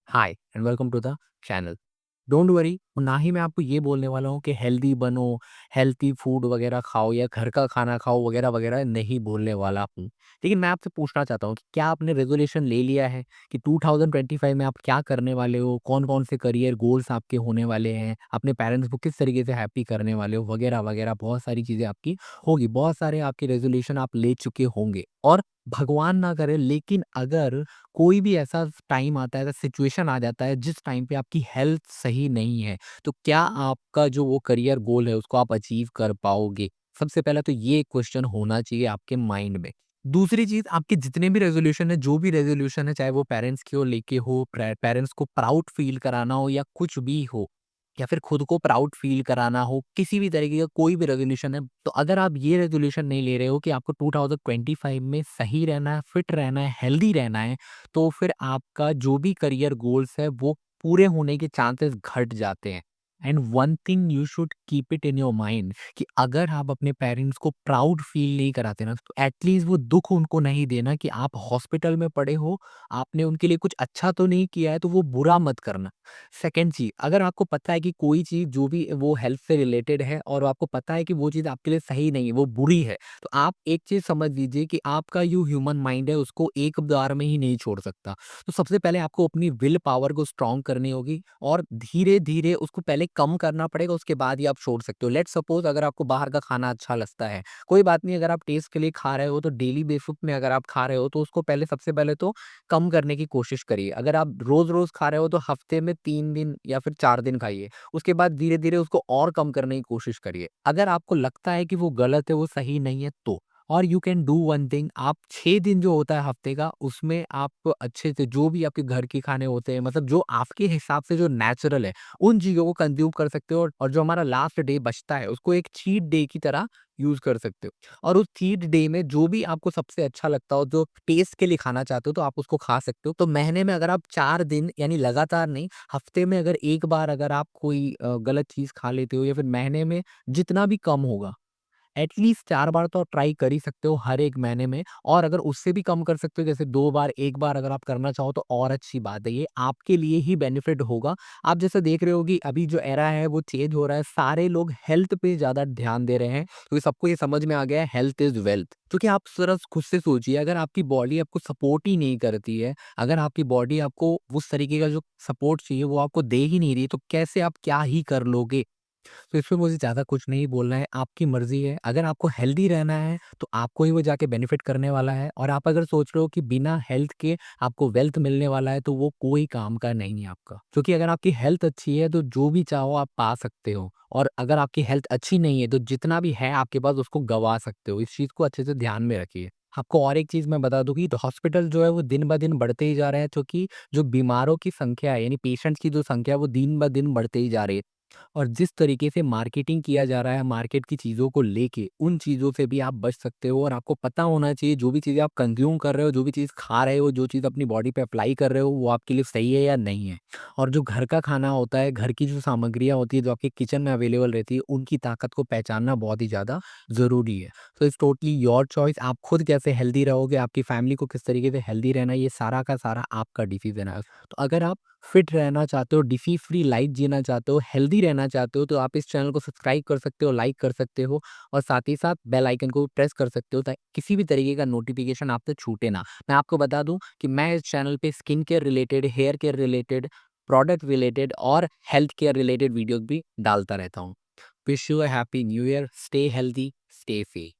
Hi and welcome to the channel. Don't worry, ना ही मैं आपको ये बोलने वाला हूँ कि हेल्दी बनो, हेल्थी फूड वगैरह खाओ या घर का खाना खाओ वगैरह वगैरह, नहीं बोलने वाला हूँ। लेकिन मैं आपसे पूछना चाहता हूँ कि क्या आपने रेजोल्यूशन ले लिया है कि 2025 में आप क्या करने वाले हो, कौन कौन से करियर गोल्स आपके होने वाले हैं, अपने पेरेंट्स को किस तरीके से हैप्पी करने वाले हो वगैरह वगैरह। बहुत सारी चीज़ें आपकी होगी, बहुत सारे आपके रेजोल्यूशन आप ले चुके होंगे। और भगवान ना करे, लेकिन अगर कोई भी ऐसा टाइम आता है, ऐसा सिचुएशन आ जाता है जिस टाइम पे आपकी हेल्थ सही नहीं है, तो क्या आपका जो वो करियर गोल है उसको आप अचीव कर पाओगे? सबसे पहला तो ये क्वेश्चन होना चाहिए आपके माइंड में। दूसरी चीज़, आपके जितने भी रेज़ोल्यूशन है, जो भी रेज़ोल्यूशन है, चाहे वो पेरेंट्स की ओर लेके हो, पेरेंट्स को प्राउड फील कराना हो या कुछ भी हो, या फिर खुद को प्राउड फील कराना हो, किसी भी तरीके का कोई भी रेज़ोल्यूशन है, तो अगर आप ये रेज़ोल्यूशन नहीं ले रहे हो कि आपको 2025 में सही रहना है, फिट रहना है, हेल्दी रहना है, तो फिर आपका जो भी करियर गोल्स है वो पूरे होने के चांसेस घट जाते हैं। And one thing you should keep it in your mind कि अगर आप अपने पेरेंट्स को प्राउड फील नहीं कराते ना, तो एटलीस्ट वो दुख उनको नहीं देना कि आप हॉस्पिटल में पड़े हो, आपने उनके लिए कुछ अच्छा तो नहीं किया है, तो वो बुरा मत करना। सेकंड चीज, अगर आपको पता है कि कोई चीज जो भी वो हेल्थ से रिलेटेड है और आपको पता है कि वो चीज आपके लिए सही नहीं है, वो बुरी है, तो आप एक चीज समझ लीजिए कि आपका जो ह्यूमन माइंड है उसको एक बार में ही नहीं छोड़ सकता। तो सबसे पहले आपको अपनी विल पावर को स्ट्रांग करनी होगी और धीरे-धीरे उसको पहले कम करना पड़ेगा, उसके बाद ही आप छोड़ सकते हो। लेट्स सपोज़ अगर आपको बाहर का खाना अच्छा लगता है, कोई बात नहीं, अगर आप टेस्ट के लिए खा रहे हो तो डेली बेसिस में अगर आप खा रहे हो तो उसको पहले सबसे पहले तो कम करने की कोशिश करिए। अगर आप रोज़-रोज़ खा रहे हो तो हफ्ते में 3 दिन या फिर 4 दिन खाइए। उसके बाद धीरे-धीरे उसको और कम करने की कोशिश करिए। अगर आपको लगता है कि वो गलत है, वो सही नहीं है तो। और you can do one thing, आप 6 दिन जो होता है हफ्ते का, उसमें आप अच्छे से जो भी आपके घर के खाने होते हैं, मतलब जो आपके हिसाब से जो नेचुरल है, उन चीज़ों को कंज़्यूम कर सकते हो और जो हमारा लास्ट डे बचता है, उसको एक चीट डे की तरह यूज़ कर सकते हो। और उस चीट डे में जो भी आपको सबसे अच्छा लगता हो, जो टेस्ट के लिए खाना चाहते हो, तो आप उसको खा सकते हो। तो महीने में अगर आप 4 दिन यानी लगातार नहीं, हफ्ते में अगर 1 बार अगर आप कोई गलत चीज़ खा लेते हो या फिर महीने में जितना भी कम होगा, एटलीस्ट 4 बार तो आप ट्राई कर ही सकते हो हर 1 महीने में। और अगर उससे भी कम कर सकते हो, जैसे 2 बार, 1 बार अगर आप करना चाहो तो और अच्छी बात है। ये आपके लिए ही बेनिफिट होगा। आप जैसे देख रहे हो कि अभी जो एरा है वो चेंज हो रहा है, सारे लोग हेल्थ पे ज़्यादा ध्यान दे रहे हैं, क्योंकि सबको ये समझ में आ गया है हेल्थ इज़ वेल्थ। क्योंकि आप ज़रा खुद से सोचिए, अगर आपकी बॉडी आपको सपोर्ट ही नहीं करती है, अगर आपकी बॉडी आपको उस तरीके का जो सपोर्ट चाहिए वो आपको दे ही नहीं रही है, तो कैसे आप क्या ही कर लोगे? तो इसमें मुझे ज़्यादा कुछ नहीं बोलना है, आपकी मर्ज़ी है। अगर आपको हेल्दी रहना है, तो आपको ही वो जाके बेनिफिट करने वाला है। और आप अगर सोच रहे हो कि बिना हेल्थ के आपको वेल्थ मिलने वाला है, तो वो कोई काम का नहीं है आपका। क्योंकि अगर आपकी हेल्थ अच्छी है, तो जो भी चाहो आप पा सकते हो। और अगर आपकी हेल्थ अच्छी नहीं है, तो जितना भी है आपके पास उसको गँवा सकते हो। इस चीज़ को अच्छे से ध्यान में रखिए। आपको और एक चीज़ मैं बता दूँ कि तो हॉस्पिटल जो है वो दिन-ब-दिन बढ़ते ही जा रहे हैं, क्योंकि जो बीमारों की संख्या है, यानी पेशेंट्स की जो संख्या है वो दिन-ब-दिन बढ़ते ही जा रही है। और जिस तरीके से मार्केटिंग किया जा रहा है मार्केट की चीज़ों को लेके, उन चीज़ों से भी आप बच सकते हो। और आपको पता होना चाहिए जो भी चीज़ें आप कंज़्यूम कर रहे हो, जो भी चीज़ खा रहे हो, जो चीज़ अपनी बॉडी पे अप्लाई कर रहे हो, वो आपके लिए सही है या नहीं है। और जो घर का खाना होता है, घर की जो सामग्रियाँ होती है, जो आपके किचन में अवेलेबल रहती है, उनकी ताकत को पहचानना बहुत ही ज़्यादा ज़रूरी है। तो इट्स टोटली योर चॉइस, आप खुद कैसे हेल्दी रहोगे, आपकी फैमिली को किस तरीके से हेल्दी रहना है, ये सारा का सारा आपका डिसीज़न है। तो अगर आप फिट रहना चाहते हो, डिसीज़ फ्री लाइफ जीना चाहते हो, हेल्दी रहना चाहते हो, तो आप इस चैनल को सब्सक्राइब कर सकते हो, लाइक कर सकते हो और साथ ही साथ बेल आइकन को प्रेस कर सकते हो, ताकि किसी भी तरीके का नोटिफ़िकेशन आपसे छूटे ना। मैं आपको बता दूँ कि मैं इस चैनल पे skin care related, hair care related, product related और हेल्थ केयर रिलेटेड वीडियोज़ भी डालता रहता हूँ। Wish you a happy new year, stay healthy, stay safe.